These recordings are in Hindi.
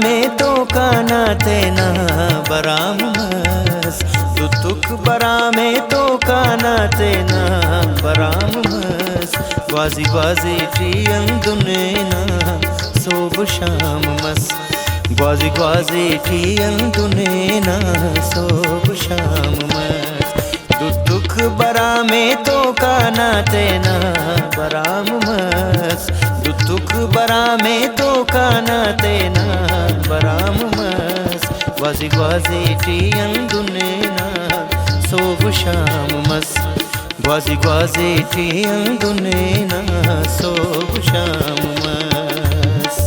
में तो काना तेना बराम मस दुतुक बरा में तो काना तेना बराम मस ग्वाजी ग्वाजी टियन दुनेना सोब शाम मस ग्वाजी ग्वाजी टियन दुनेना सोब शाम मस दुतुक बरा में तो काना तेना बराम मस दुतुक बरा में तो काना तेना बराम मस ग्वाजी ग्वाजी टियन दुनेना सोब शाम मस ग्वाजी ग्वाजी टियन दुनेना सोब शाम मस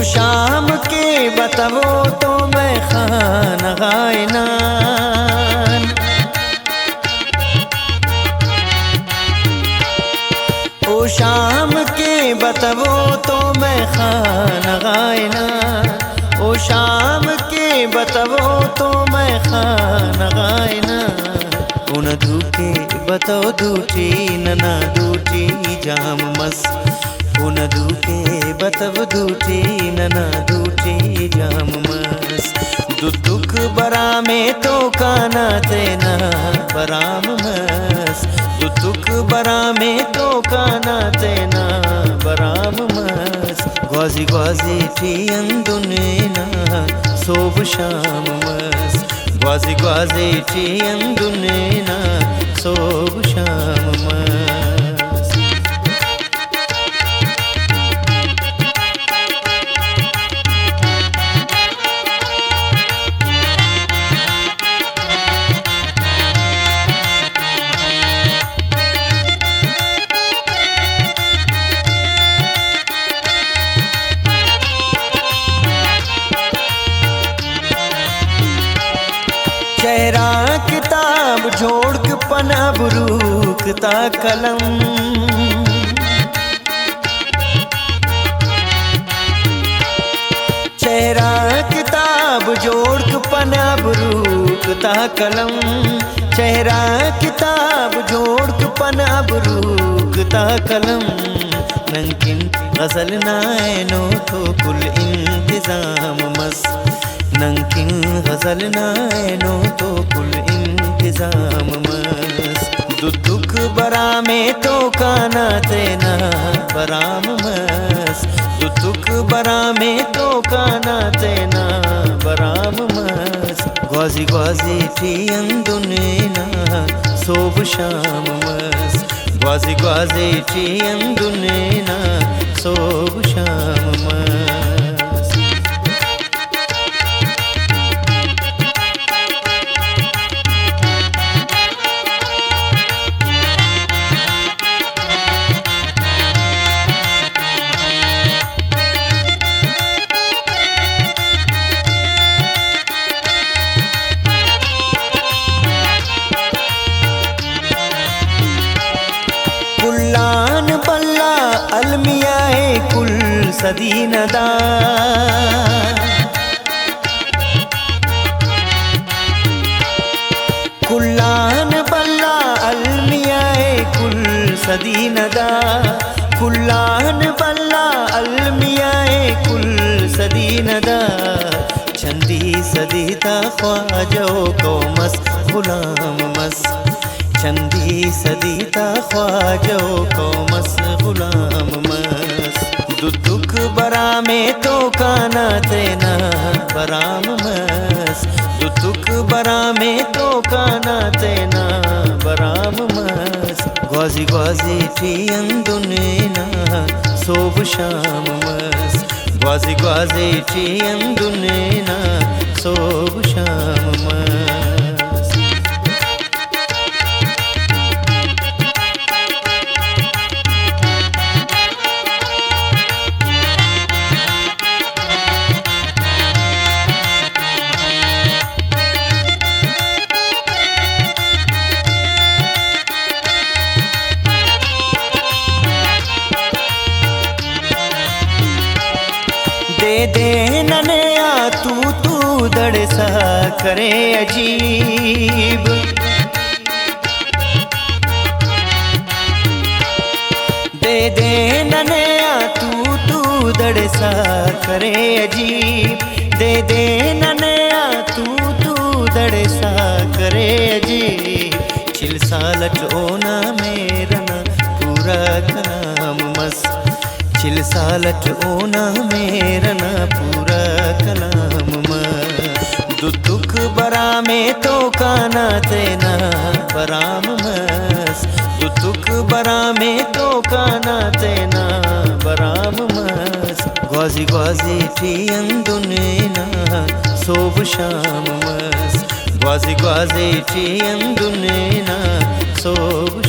शाम के बताओ तो मैं खाना गायनान ओ शाम के बताओ तो मैं खाना गायनान ओ शाम के बताओ तो मैं खाना गायनान उन धूके बताओ दूटी नना दूटी जाम मस उन दूके बतव दूटी नना दूटी जाम मस दुतुक बरा में तो काना तेना बराम मस दुतुक बरा में तो काना तेना बराम मस ग्वाजी ग्वाजी टियन दुनेना सोब शाम मस ग्वाजी ग्वाजी टियन दुनेना सोब शाम मस चेहरा किताब जोड़ के पना बुरूकता कलम चेहरा किताब जोड़ के पना बुरूकता कलम चेहरा किताब जोड़ के पना बुरूकता कलम नंकिन गजल नायनो तो कुल इंतजाम मस नंकिन गजल नायनो तो कुल इंतजाम मस दुतुक बरा में तो काना तेना बराम मस दुतुक बरा में तो काना तेना बराम मस ग्वाजी ग्वाजी टियन दुनेना सोब शाम मस ग्वाजी ग्वाजी टियन दुनेना सोब शाम मस कुल्लान बल्ला अलमियाए कुल सदीनदा कुल्लान बल्ला अलमियाए कुल सदीनदा कुल्लान बल्ला अलमियाए कुल सदीनदा चंदी सदीता ख्वाजो को मस गुलाम मस चंदी सदीता ख्वाजो को मस गुलाम मस दुतुक बरा में तो काना तेना बराम मस दुतुक बरा में तो काना तेना बराम मस ग्वाजी ग्वाजी टियन दुनेना सोब शाम मस ग्वाजी ग्वाजी टियन दुनेना सोब शाम मस दे ननया तू दड़सा करे अजीब। दे ननया तू दड़सा करे अजीब। दे ननया तू दड़सा करे अजीब। चिलसालट ओना मेरा ना पूरा कलाम मस। चिलसालट ओना मेरा ना पूरा कलाम मस। दुख बरा में तो काना तेना बराम मस। दुख बरा में तो काना तेना बराम मस। ग्वाजी ग्वाजी टियन दुनेना सोब शाम मस। ग्वाजी ग्वाजी टियन दुनेना सोब